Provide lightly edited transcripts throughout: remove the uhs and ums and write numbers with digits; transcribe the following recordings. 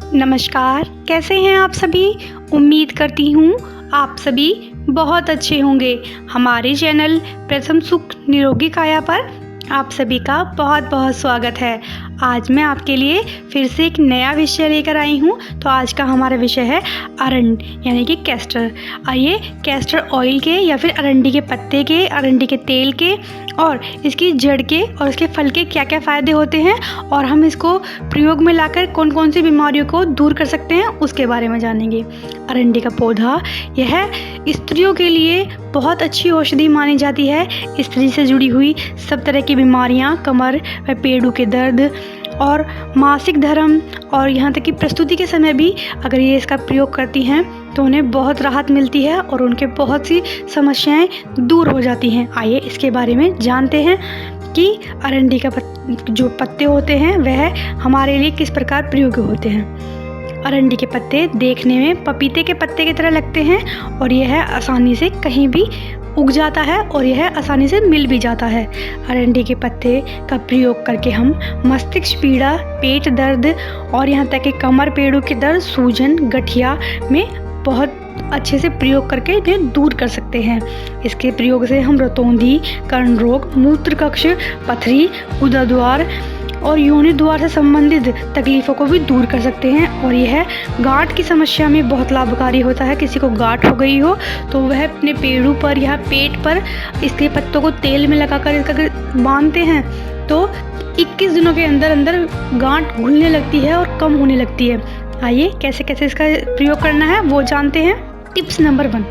नमस्कार, कैसे हैं आप सभी? उम्मीद करती हूँ आप सभी बहुत अच्छे होंगे। हमारे चैनल प्रथम सुख निरोगी काया पर आप सभी का बहुत बहुत स्वागत है। आज मैं आपके लिए फिर से एक नया विषय लेकर आई हूँ। तो आज का हमारा विषय है अरंड यानी कि कैस्टर। आइए कैस्टर ऑयल के या फिर अरंडी के पत्ते के, अरंडी के तेल के और इसकी जड़ के और इसके फल के क्या क्या फ़ायदे होते हैं और हम इसको प्रयोग में लाकर कौन कौन सी बीमारियों को दूर कर सकते हैं उसके बारे में जानेंगे। अरंडी का पौधा यह स्त्रियों के लिए बहुत अच्छी औषधि मानी जाती है। स्त्री से जुड़ी हुई सब तरह की बीमारियां, कमर व पेड़ों के दर्द और मासिक धर्म और यहाँ तक कि प्रस्तुति के समय भी अगर ये इसका प्रयोग करती हैं तो उन्हें बहुत राहत मिलती है और उनके बहुत सी समस्याएं दूर हो जाती हैं। आइए इसके बारे में जानते हैं कि अरंडी का जो पत्ते होते हैं वह हमारे लिए किस प्रकार प्रयोग होते हैं। अरंडी के पत्ते देखने में पपीते के पत्ते की तरह लगते हैं और यह आसानी से कहीं भी उग जाता है और यह आसानी से मिल भी जाता है। अरंडी के पत्ते का प्रयोग करके हम मस्तिष्क पीड़ा, पेट दर्द और यहाँ तक कि कमर पेड़ों के दर्द, सूजन, गठिया में बहुत अच्छे से प्रयोग करके इन्हें दूर कर सकते हैं। इसके प्रयोग से हम रतौंधी, कर्ण रोग, मूत्रकक्ष, पथरी, गुदाद्वार और योनि द्वार से संबंधित तकलीफ़ों को भी दूर कर सकते हैं और यह गांठ की समस्या में बहुत लाभकारी होता है। किसी को गांठ हो गई हो तो वह अपने पेड़ों पर या पेट पर इसके पत्तों को तेल में लगाकर इसका बांधते हैं तो 21 दिनों के अंदर अंदर गांठ घुलने लगती है और कम होने लगती है। आइए कैसे कैसे इसका प्रयोग करना है वो जानते हैं। टिप्स नंबर 1,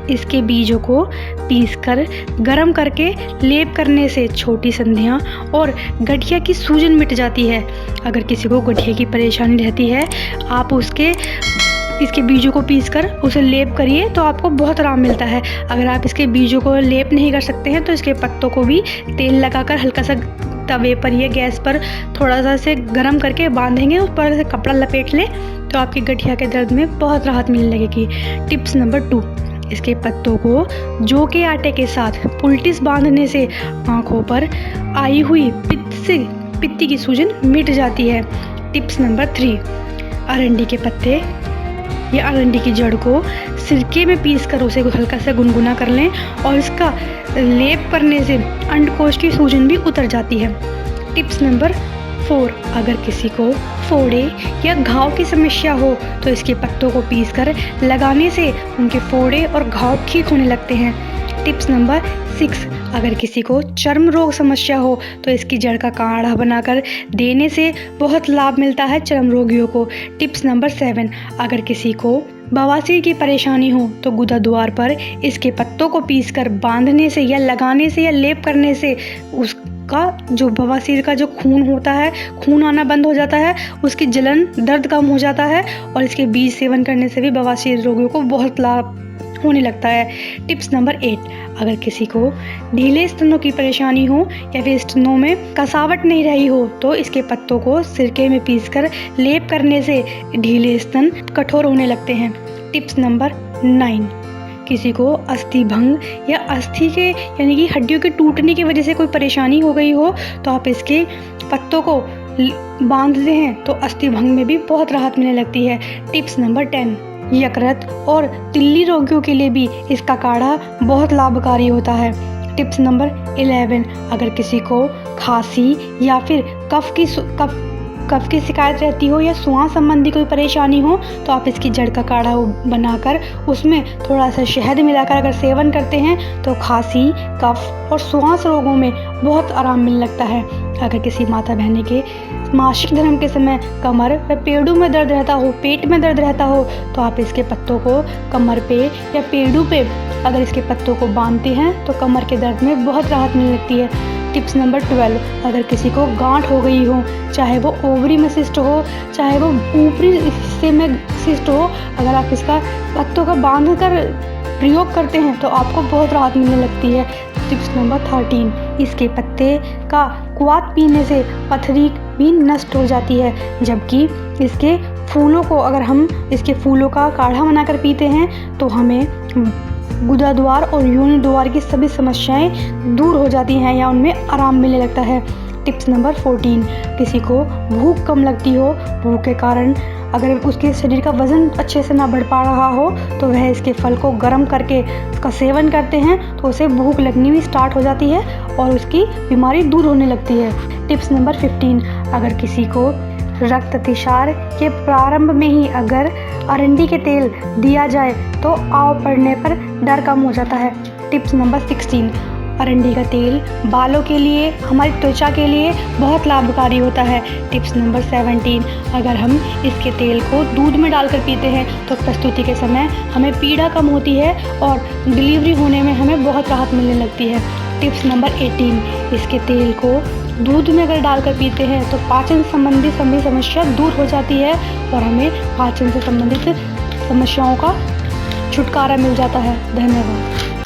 इसके बीजों को पीसकर गर्म करके लेप करने से छोटी संधियां और गठिया की सूजन मिट जाती है। अगर किसी को गठिया की परेशानी रहती है आप इसके बीजों को पीसकर उसे लेप करिए तो आपको बहुत आराम मिलता है। अगर आप इसके बीजों को लेप नहीं कर सकते हैं तो इसके पत्तों को भी तेल लगाकर हल्का सा तवे पर या गैस पर थोड़ा सा से गर्म करके बांधेंगे, उस पर से कपड़ा लपेट लें तो आपकी गठिया के दर्द में बहुत राहत मिलने लगेगी। टिप्स नंबर 2, इसके पत्तों को जौ के आटे के साथ पुलटिस बांधने से आँखों पर आई हुई पित्ती की सूजन मिट जाती है। टिप्स नंबर 3, अरंडी के पत्ते या अरंडी की जड़ को सिरके में पीसकर उसे हल्का सा गुनगुना कर लें और इसका लेप करने से अंडकोश की सूजन भी उतर जाती है। टिप्स नंबर 4, अगर किसी को फोड़े या घाव की समस्या हो तो इसके पत्तों को पीसकर लगाने से उनके फोड़े और घाव ठीक होने लगते हैं। टिप्स नंबर 6, अगर किसी को चर्म रोग समस्या हो तो इसकी जड़ का काढ़ा बनाकर देने से बहुत लाभ मिलता है चर्म रोगियों को। टिप्स नंबर 7, अगर किसी को बवासीर की परेशानी हो तो गुदाद्वार पर इसके पत्तों को पीसकर बांधने से या लगाने से या लेप करने से उसका जो बवासीर का जो खून होता है, खून आना बंद हो जाता है, उसकी जलन दर्द कम हो जाता है और इसके बीज सेवन करने से भी बवासीर रोगियों को बहुत लाभ होने लगता है। टिप्स नंबर 8, अगर किसी को ढीले स्तनों की परेशानी हो या फिर स्तनों में कसावट नहीं रही हो तो इसके पत्तों को सिरके में पीसकर लेप करने से ढीले स्तन कठोर होने लगते हैं। टिप्स नंबर 9, किसी को अस्थि भंग या अस्थि के यानी कि हड्डियों के टूटने की वजह से कोई परेशानी हो गई हो तो आप इसके पत्तों को बांधते हैं तो अस्थि भंग में भी बहुत राहत मिलने लगती है। टिप्स नंबर 10, यकृत और तिल्ली रोगियों के लिए भी इसका काढ़ा बहुत लाभकारी होता है। टिप्स नंबर 11, अगर किसी को खांसी या फिर कफ की शिकायत रहती हो या श्वास संबंधी कोई परेशानी हो तो आप इसकी जड़ का काढ़ा बनाकर उसमें थोड़ा सा शहद मिलाकर अगर सेवन करते हैं तो खांसी, कफ और श्वास रोगों में बहुत आराम मिलने लगता है। अगर किसी माता बहन के मासिक धर्म के समय कमर व पेड़ों में दर्द रहता हो, पेट में दर्द रहता हो तो आप इसके पत्तों को कमर पे या पेड़ों पे अगर इसके पत्तों को बांधते हैं तो कमर के दर्द में बहुत राहत मिलने लगती है। टिप्स नंबर 12, अगर किसी को गांठ हो गई हो, चाहे वो ओवरी में सिस्ट हो चाहे वो ऊपरी हिस्से में सिस्ट हो, अगर आप इसका पत्तों का बांध कर प्रयोग करते हैं तो आपको बहुत राहत मिलने लगती है। टिप्स नंबर 13, इसके पत्ते का क्वाथ पीने से पथरी भी नष्ट हो जाती है, जबकि इसके फूलों को अगर हम इसके फूलों का काढ़ा बनाकर पीते हैं तो हमें गुदाद्वार और योनि द्वार की सभी समस्याएं दूर हो जाती हैं या उनमें आराम मिलने लगता है। टिप्स नंबर 14, किसी को भूख कम लगती हो, भूख के कारण अगर उसके शरीर का वज़न अच्छे से ना बढ़ पा रहा हो तो वह इसके फल को गर्म करके उसका सेवन करते हैं तो उसे भूख लगनी भी स्टार्ट हो जाती है और उसकी बीमारी दूर होने लगती है। टिप्स नंबर 15, अगर किसी को रक्त अतिसार के प्रारंभ में ही अगर अरंडी के तेल दिया जाए तो आव पड़ने पर डर कम हो जाता है। टिप्स नंबर 16, अरंडी का तेल बालों के लिए, हमारी त्वचा के लिए बहुत लाभकारी होता है। टिप्स नंबर 17, अगर हम इसके तेल को दूध में डालकर पीते हैं तो प्रस्तुति के समय हमें पीड़ा कम होती है और डिलीवरी होने में हमें बहुत राहत मिलने लगती है। टिप्स नंबर 18, इसके तेल को दूध में अगर डालकर पीते हैं तो पाचन संबंधी सभी समस्या दूर हो जाती है और हमें पाचन से संबंधित समस्याओं का छुटकारा मिल जाता है। धन्यवाद।